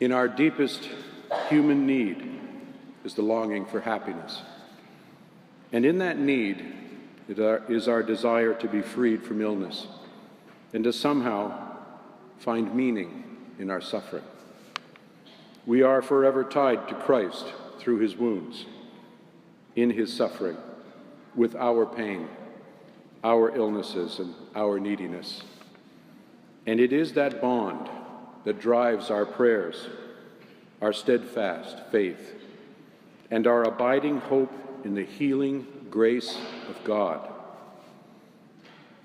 In our deepest human need is the longing for happiness. And in that need is our desire to be freed from illness and to somehow find meaning in our suffering. We are forever tied to Christ through his wounds, in his suffering, with our pain, our illnesses, and our neediness. And it is that bond that drives our prayers, our steadfast faith, and our abiding hope in the healing grace of God.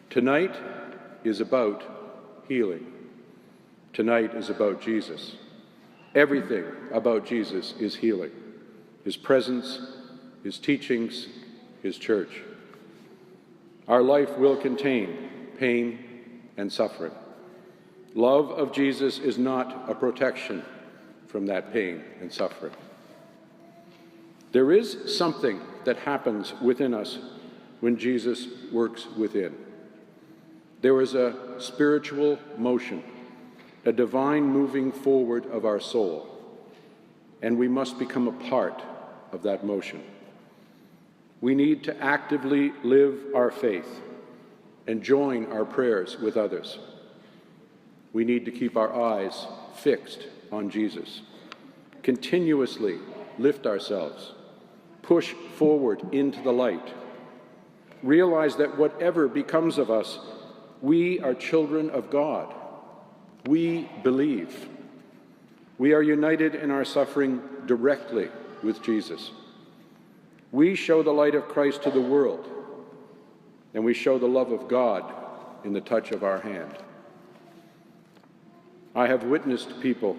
Tonight is about healing. Tonight is about Jesus. Everything about Jesus is healing. His presence, his teachings, his church. Our life will contain pain and suffering. Love of Jesus is not a protection from that pain and suffering. There is something that happens within us when Jesus works within. There is a spiritual motion, a divine moving forward of our soul, and we must become a part of that motion. We need to actively live our faith and join our prayers with others. We need to keep our eyes fixed on Jesus, continuously lift ourselves, push forward into the light, realize that whatever becomes of us, we are children of God. We believe. We are united in our suffering directly with Jesus. We show the light of Christ to the world, and we show the love of God in the touch of our hand. I have witnessed people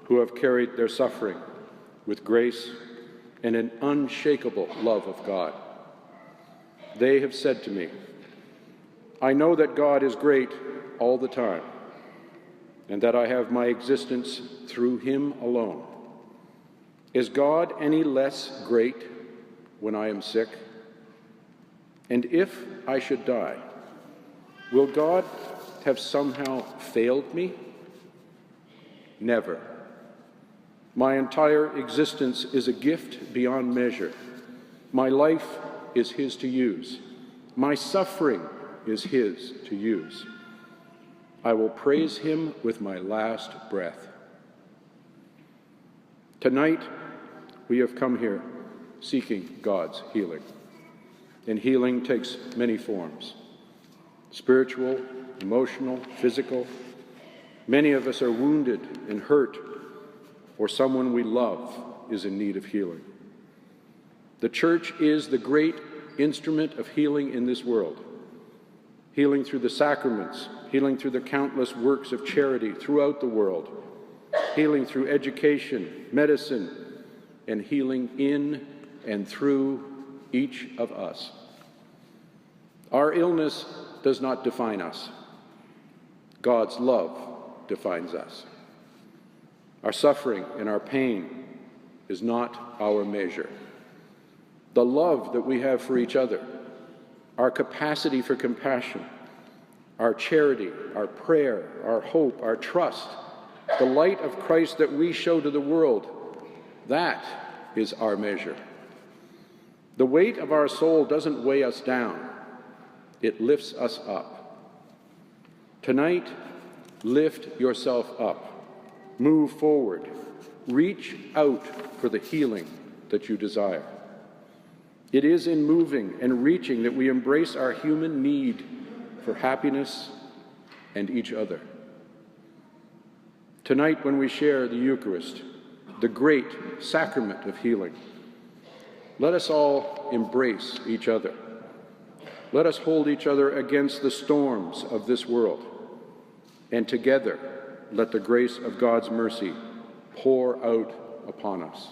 who have carried their suffering with grace and an unshakable love of God. They have said to me, "I know that God is great all the time, and that I have my existence through him alone. Is God any less great when I am sick? And if I should die, will God have somehow failed me? Never. My entire existence is a gift beyond measure. My life is his to use. My suffering is his to use. I will praise him with my last breath." Tonight, we have come here seeking God's healing. And healing takes many forms: spiritual, emotional, physical. Many of us are wounded and hurt, or someone we love is in need of healing. The church is the great instrument of healing in this world. Healing through the sacraments, healing through the countless works of charity throughout the world, healing through education, medicine, and healing in and through each of us. Our illness does not define us. God's love defines us. Our suffering and our pain is not our measure. The love that we have for each other, our capacity for compassion, our charity, our prayer, our hope, our trust, the light of Christ that we show to the world, that is our measure. The weight of our soul doesn't weigh us down. It lifts us up. Tonight, lift yourself up. Move forward. Reach out for the healing that you desire. It is in moving and reaching that we embrace our human need for happiness and each other. Tonight, when we share the Eucharist, the great sacrament of healing, let us all embrace each other. Let us hold each other against the storms of this world, and together let the grace of God's mercy pour out upon us.